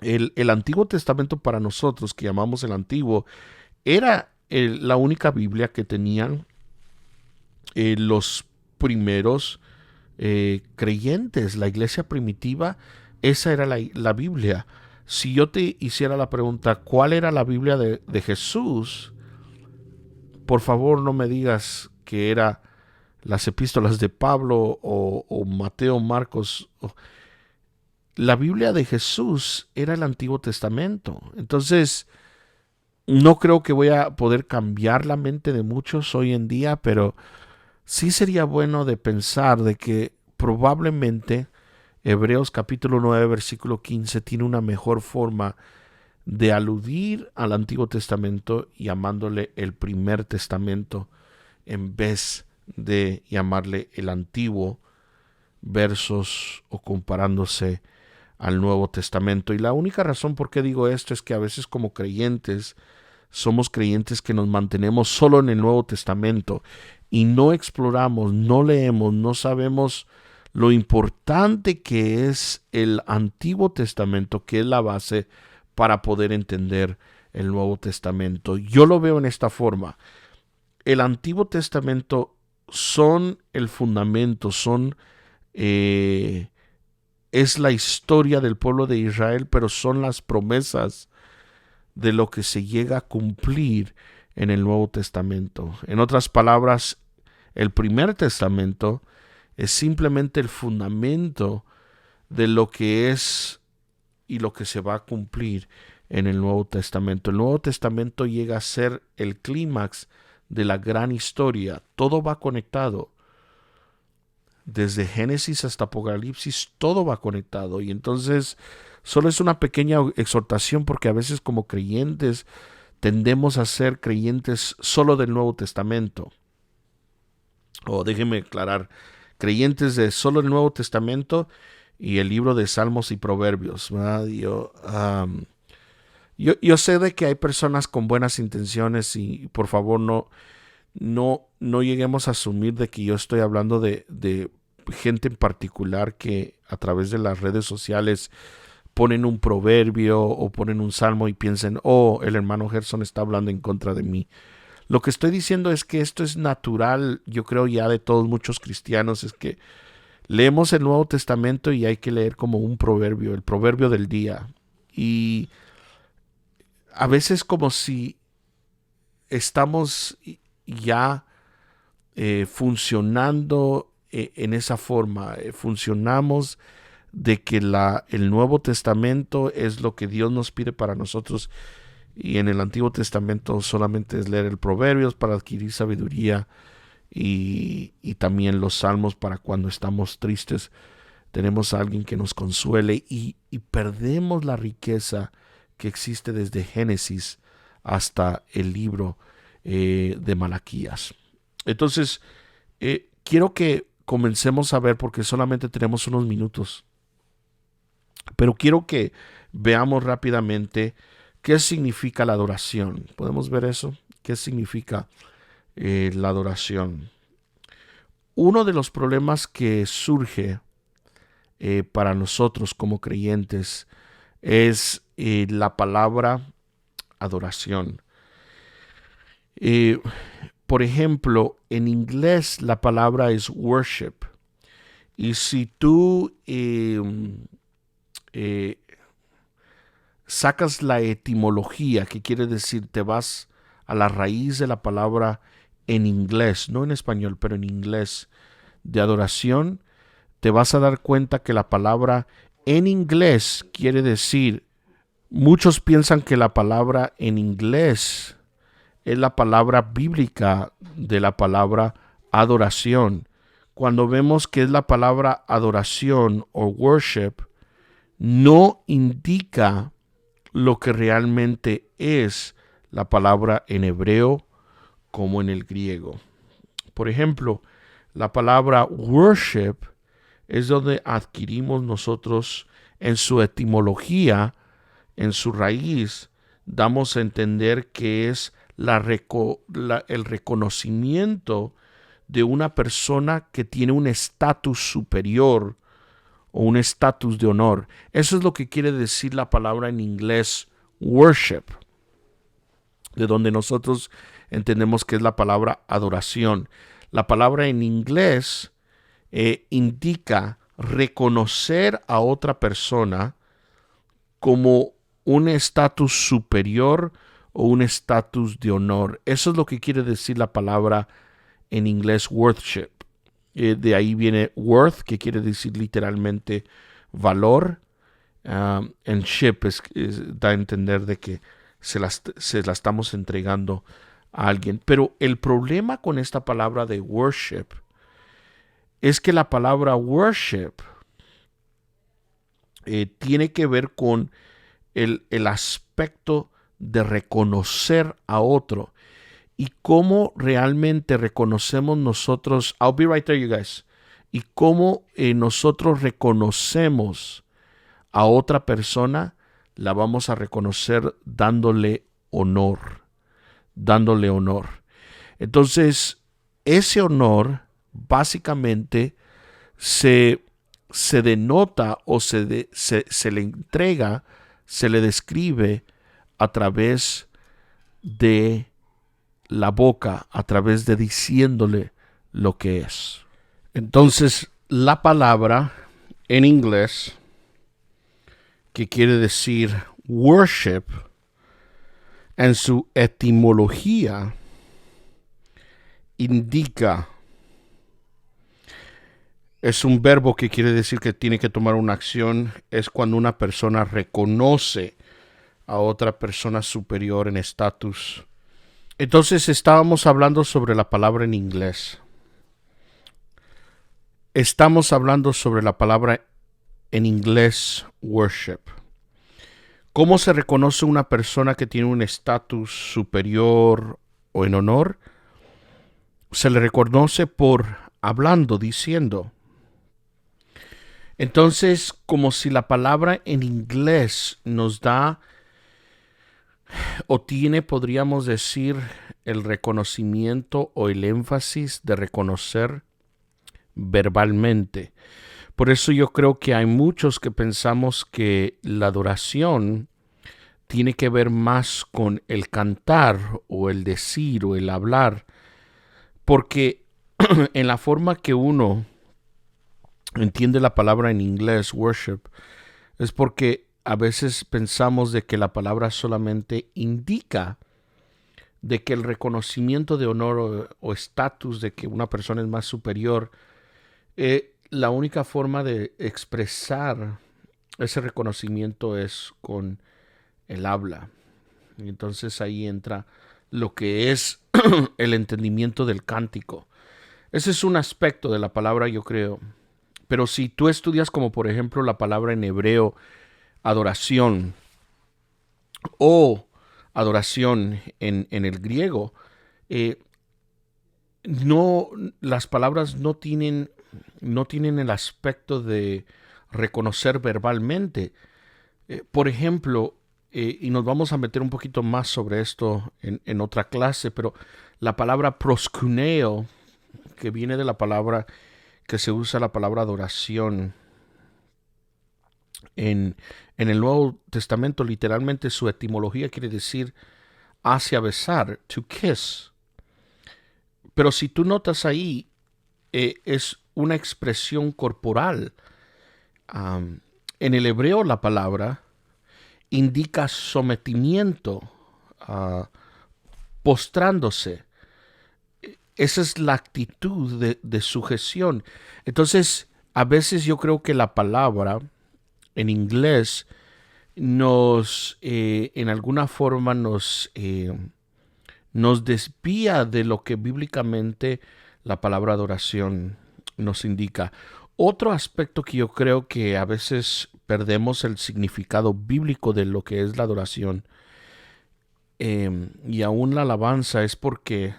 el Antiguo Testamento para nosotros, que llamamos el Antiguo, era la única Biblia que tenían los primeros creyentes, la iglesia primitiva. Esa era la Biblia. Si yo te hiciera la pregunta, ¿cuál era la Biblia de Jesús? Por favor, no me digas que era las epístolas de Pablo o Mateo, Marcos. La Biblia de Jesús era el Antiguo Testamento. Entonces, no creo que voy a poder cambiar la mente de muchos hoy en día, pero sí sería bueno de pensar de que probablemente Hebreos capítulo 9, versículo 15 tiene una mejor forma de aludir al Antiguo Testamento llamándole el primer testamento en vez de llamarle el antiguo versos o comparándose al Nuevo Testamento. Y la única razón por qué digo esto es que a veces como creyentes somos creyentes que nos mantenemos solo en el Nuevo Testamento y no exploramos, no leemos, no sabemos lo importante que es el Antiguo Testamento, que es la base para poder entender el Nuevo Testamento. Yo lo veo en esta forma. El Antiguo Testamento son el fundamento, es la historia del pueblo de Israel, pero son las promesas de lo que se llega a cumplir en el Nuevo Testamento. En otras palabras, el primer testamento es simplemente el fundamento de lo que es y lo que se va a cumplir en el Nuevo Testamento. El Nuevo Testamento llega a ser el clímax de la gran historia. Todo va conectado. Desde Génesis hasta Apocalipsis, todo va conectado. Y entonces, solo es una pequeña exhortación, porque a veces como creyentes tendemos a ser creyentes solo del Nuevo Testamento. O déjenme aclarar, creyentes de solo el Nuevo Testamento y el libro de Salmos y Proverbios. Yo sé de que hay personas con buenas intenciones y por favor no lleguemos a asumir de que yo estoy hablando de gente en particular que a través de las redes sociales ponen un proverbio o ponen un salmo y piensen, oh, el hermano Gerson está hablando en contra de mí. Lo que estoy diciendo es que esto es natural, yo creo ya de todos muchos cristianos, es que leemos el Nuevo Testamento y hay que leer como un proverbio, el proverbio del día. Y a veces como si estamos ya funcionando en esa forma, funcionamos de que el Nuevo Testamento es lo que Dios nos pide para nosotros, y en el Antiguo Testamento solamente es leer el Proverbios para adquirir sabiduría, y también los Salmos para cuando estamos tristes tenemos a alguien que nos consuele, y perdemos la riqueza que existe desde Génesis hasta el libro de Malaquías. Entonces, quiero que comencemos a ver, porque solamente tenemos unos minutos, pero quiero que veamos rápidamente qué significa la adoración. ¿Podemos ver eso? ¿Qué significa la adoración? Uno de los problemas que surge para nosotros como creyentes es la palabra adoración. Por ejemplo, en inglés la palabra es worship. Y si tú sacas la etimología, que quiere decir te vas a la raíz de la palabra en inglés, no en español, pero en inglés, de adoración, te vas a dar cuenta que la palabra en inglés quiere decir, muchos piensan que la palabra en inglés es la palabra bíblica de la palabra adoración. Cuando vemos que es la palabra adoración o worship, no indica lo que realmente es la palabra en hebreo como en el griego. Por ejemplo, la palabra worship es donde adquirimos nosotros en su etimología, en su raíz, damos a entender que es el reconocimiento de una persona que tiene un estatus superior o un estatus de honor. Eso es lo que quiere decir la palabra en inglés worship, de donde nosotros entendemos que es la palabra adoración. La palabra en inglés indica reconocer a otra persona como un estatus superior o un estatus de honor. Eso es lo que quiere decir la palabra en inglés worship. De ahí viene worth, que quiere decir literalmente valor. En ship da a entender de que se la estamos entregando a alguien. Pero el problema con esta palabra de worship es que la palabra worship tiene que ver con el aspecto de reconocer a otro y cómo realmente reconocemos nosotros. I'll be right there, you guys. Y cómo nosotros reconocemos a otra persona, la vamos a reconocer dándole honor. Dándole honor. Entonces, ese honor básicamente se denota o se le entrega, se le describe a través de la boca, a través de diciéndole lo que es. Entonces, la palabra en inglés, que quiere decir worship, en su etimología indica, es un verbo que quiere decir que tiene que tomar una acción, es cuando una persona reconoce a otra persona superior en estatus. Entonces estábamos hablando sobre la palabra en inglés. Estamos hablando sobre la palabra en inglés worship. ¿Cómo se reconoce una persona que tiene un estatus superior o en honor? Se le reconoce por hablando, diciendo. Entonces, como si la palabra en inglés nos da o tiene, podríamos decir, el reconocimiento o el énfasis de reconocer verbalmente. Por eso yo creo que hay muchos que pensamos que la adoración tiene que ver más con el cantar o el decir o el hablar, porque en la forma que uno entiende la palabra en inglés, worship, es porque a veces pensamos de que la palabra solamente indica de que el reconocimiento de honor o estatus de que una persona es más superior, la única forma de expresar ese reconocimiento es con el habla. Y entonces ahí entra lo que es el entendimiento del cántico. Ese es un aspecto de la palabra, yo creo. Pero si tú estudias como por ejemplo la palabra en hebreo, adoración, o adoración en el griego, no, las palabras no tienen el aspecto de reconocer verbalmente. Por ejemplo, y nos vamos a meter un poquito más sobre esto en otra clase, pero la palabra proskuneo, que viene de la palabra que se usa, la palabra adoración, en el Nuevo Testamento, literalmente su etimología quiere decir hacia besar, to kiss. Pero si tú notas ahí, es una expresión corporal. En el hebreo la palabra indica sometimiento, postrándose. Esa es la actitud de sujeción. Entonces, a veces yo creo que la palabra en inglés en alguna forma nos desvía de lo que bíblicamente la palabra adoración nos indica. Otro aspecto que yo creo que a veces perdemos el significado bíblico de lo que es la adoración y aún la alabanza es porque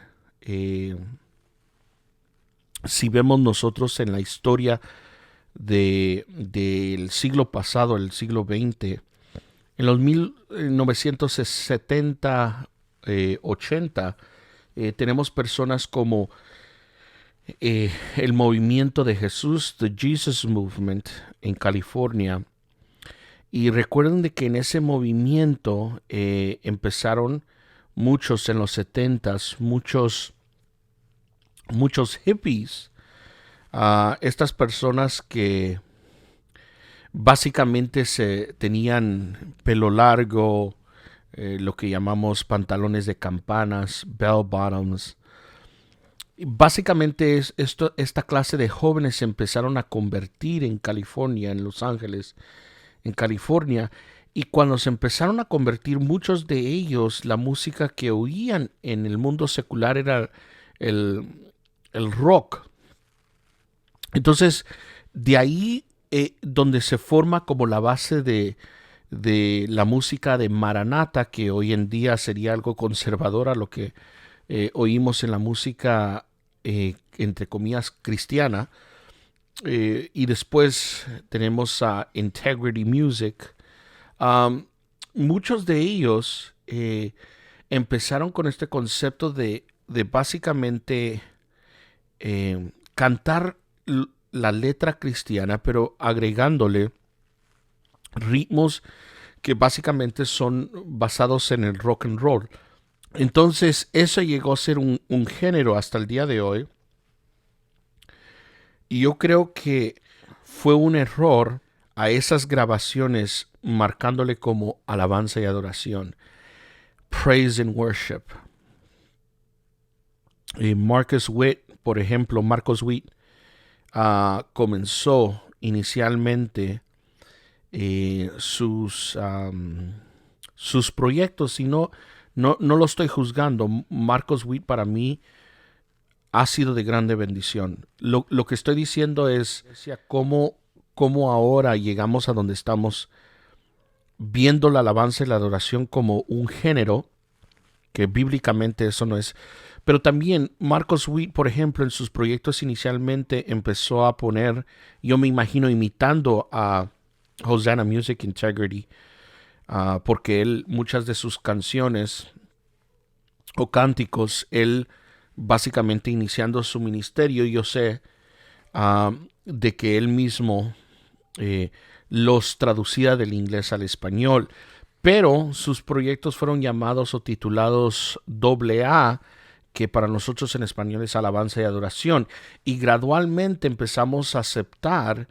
si vemos nosotros en la historia del siglo pasado, el siglo XX, en los 1970, 80, tenemos personas como el movimiento de Jesús, The Jesus Movement, en California. Y recuerden de que en ese movimiento empezaron muchos en los 70s, muchos hippies, estas personas que básicamente tenían pelo largo, lo que llamamos pantalones de campanas, bell bottoms. Básicamente esta clase de jóvenes se empezaron a convertir en California, en Los Ángeles, en California, y cuando se empezaron a convertir muchos de ellos, la música que oían en el mundo secular era el rock. Entonces, de ahí donde se forma como la base de la música de Maranatha, que hoy en día sería algo conservador a lo que oímos en la música, entre comillas, cristiana. Y después tenemos a Integrity Music. Muchos de ellos empezaron con este concepto de básicamente cantar la letra cristiana, pero agregándole ritmos que básicamente son basados en el rock and roll. Entonces eso llegó a ser un género hasta el día de hoy. Y yo creo que fue un error a esas grabaciones marcándole como alabanza y adoración. Praise and worship. Marcus Witt, por ejemplo, Marcus Witt comenzó inicialmente sus proyectos, y no lo estoy juzgando. Marcus Witt para mí ha sido de grande bendición. Lo que estoy diciendo es cómo ahora llegamos a donde estamos viendo la alabanza y la adoración como un género, que bíblicamente eso no es. Pero también Marcus Witt, por ejemplo, en sus proyectos inicialmente empezó a poner, yo me imagino imitando a Hosanna Music Integrity, porque él, muchas de sus canciones o cánticos, él básicamente iniciando su ministerio, yo sé de que él mismo los traducía del inglés al español, pero sus proyectos fueron llamados o titulados AA, que para nosotros en español es alabanza y adoración, y gradualmente empezamos a aceptar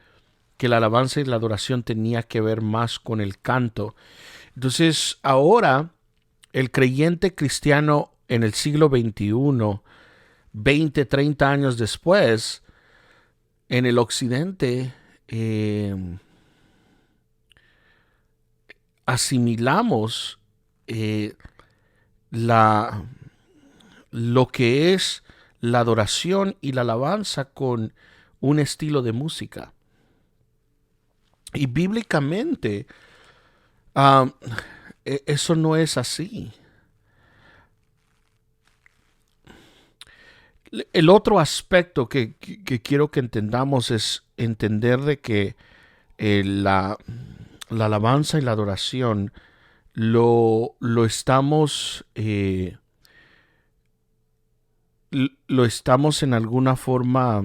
que la alabanza y la adoración tenía que ver más con el canto. Entonces ahora el creyente cristiano en el siglo XXI, 20, 30 años después, en el occidente, asimilamos lo que es la adoración y la alabanza con un estilo de música. Y bíblicamente eso no es así. El otro aspecto que quiero que entendamos es entender de que la alabanza y la adoración lo estamos en alguna forma,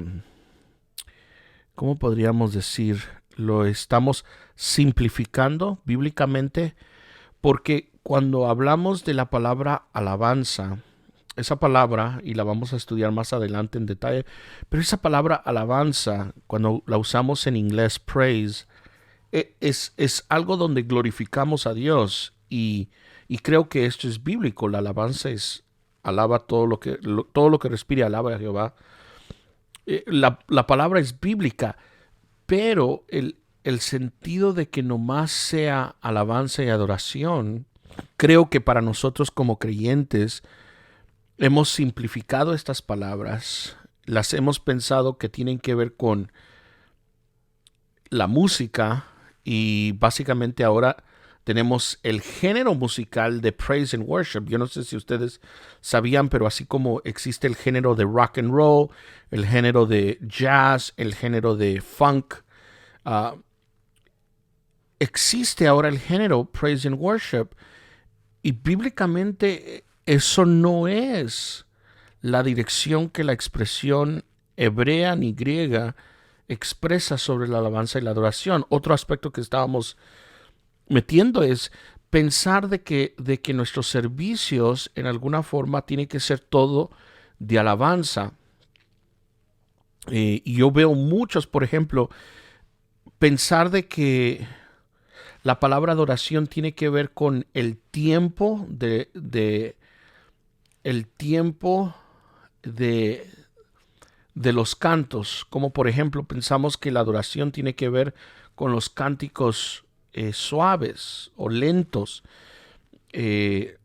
¿cómo podríamos decir? Lo estamos simplificando bíblicamente, porque cuando hablamos de la palabra alabanza, esa palabra, y la vamos a estudiar más adelante en detalle, pero esa palabra alabanza, cuando la usamos en inglés, praise, es algo donde glorificamos a Dios, y creo que esto es bíblico. La alabanza es Alaba todo lo que respire, alaba a Jehová. La palabra es bíblica, pero el sentido de que nomás sea alabanza y adoración, creo que para nosotros como creyentes hemos simplificado estas palabras, las hemos pensado que tienen que ver con la música y básicamente ahora tenemos el género musical de praise and worship. Yo no sé si ustedes sabían, pero así como existe el género de rock and roll, el género de jazz, el género de funk, existe ahora el género praise and worship. Y bíblicamente eso no es la dirección que la expresión hebrea ni griega expresa sobre la alabanza y la adoración. Otro aspecto que estábamos metiendo es pensar de que nuestros servicios en alguna forma tienen que ser todo de alabanza. Y yo veo muchos, por ejemplo, pensar de que la palabra adoración tiene que ver con el tiempo el tiempo de los cantos, como por ejemplo pensamos que la adoración tiene que ver con los cánticos suaves o lentos en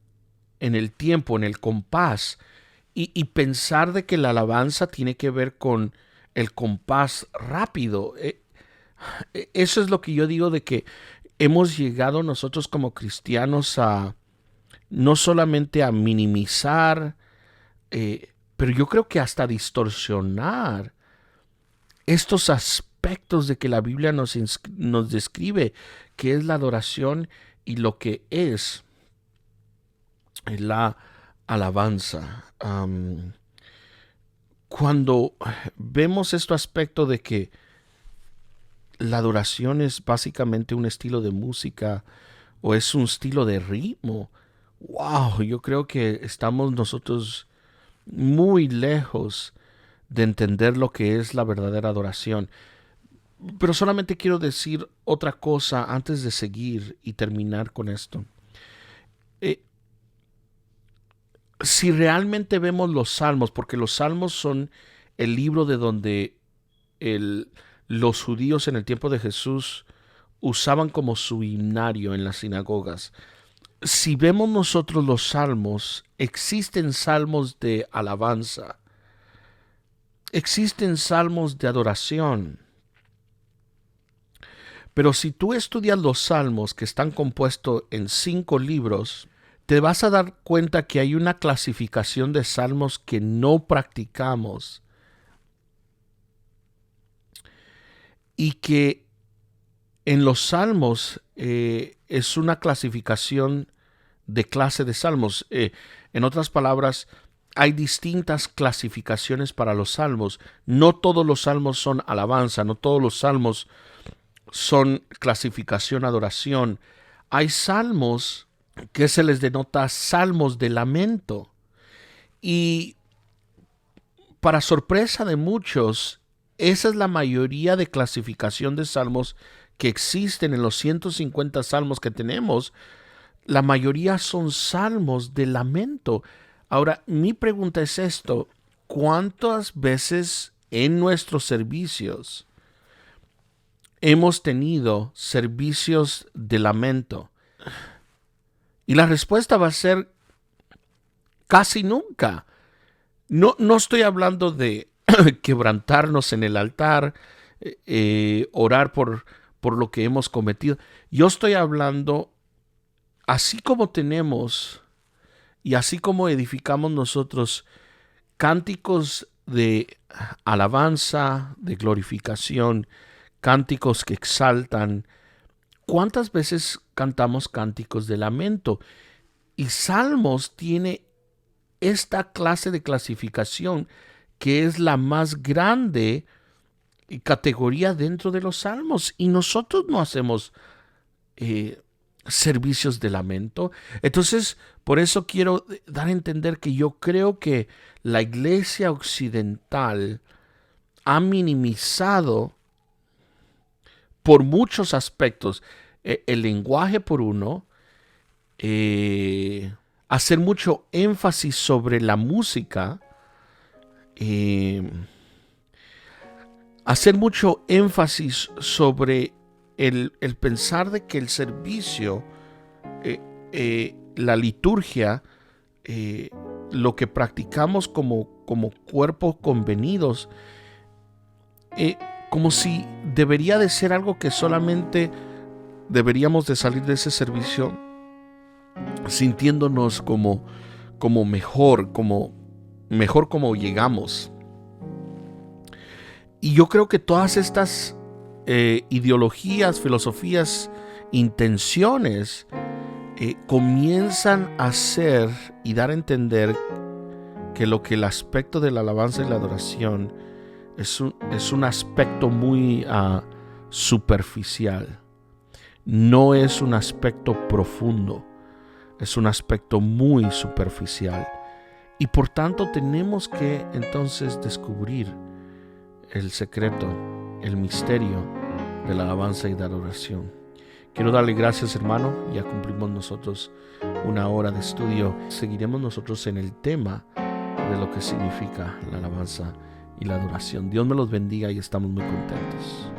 el tiempo, en el compás, y pensar de que la alabanza tiene que ver con el compás rápido. Eso es lo que yo digo de que hemos llegado nosotros como cristianos a no solamente a minimizar, pero yo creo que hasta distorsionar estos aspectos de que la Biblia nos describe, que es la adoración y lo que es la alabanza. Cuando vemos este aspecto de que la adoración es básicamente un estilo de música o es un estilo de ritmo, wow, yo creo que estamos nosotros muy lejos de entender lo que es la verdadera adoración. Pero solamente quiero decir otra cosa antes de seguir y terminar con esto. Si realmente vemos los salmos, porque los salmos son el libro de donde los judíos en el tiempo de Jesús usaban como su himnario en las sinagogas. Si vemos nosotros los salmos, existen salmos de alabanza, existen salmos de adoración. Pero si tú estudias los salmos que están compuestos en 5 libros, te vas a dar cuenta que hay una clasificación de salmos que no practicamos y que en los salmos es una clasificación de clase de salmos. En otras palabras, hay distintas clasificaciones para los salmos. No todos los salmos son alabanza, no todos los salmos son clasificación adoración. Hay salmos que se les denota salmos de lamento. Y para sorpresa de muchos, esa es la mayoría de clasificación de salmos que existen en los 150 salmos que tenemos. La mayoría son salmos de lamento. Ahora, mi pregunta es esto: ¿cuántas veces en nuestros servicios hemos tenido servicios de lamento? Y la respuesta va a ser casi nunca. No estoy hablando de quebrantarnos en el altar, orar por lo que hemos cometido. Yo estoy hablando, así como tenemos y así como edificamos nosotros cánticos de alabanza, de glorificación, cánticos que exaltan, ¿cuántas veces cantamos cánticos de lamento? Y Salmos tiene esta clase de clasificación que es la más grande categoría dentro de los salmos, y nosotros no hacemos servicios de lamento. Entonces, por eso quiero dar a entender que yo creo que la iglesia occidental ha minimizado por muchos aspectos el lenguaje por uno, hacer mucho énfasis sobre la música, hacer mucho énfasis sobre el pensar de que el servicio, la liturgia, lo que practicamos como cuerpos convenidos, como si debería de ser algo que solamente deberíamos de salir de ese servicio sintiéndonos como mejor como llegamos. Y yo creo que todas estas ideologías, filosofías, intenciones comienzan a hacer y dar a entender que lo que el aspecto de la alabanza y la adoración es un aspecto muy superficial. No es un aspecto profundo, es un aspecto muy superficial. Y por tanto tenemos que entonces descubrir el secreto, el misterio de la alabanza y de la adoración. Quiero darle gracias, hermano. Ya cumplimos nosotros una hora de estudio. Seguiremos nosotros en el tema de lo que significa la alabanza y la adoración. Dios me los bendiga y estamos muy contentos.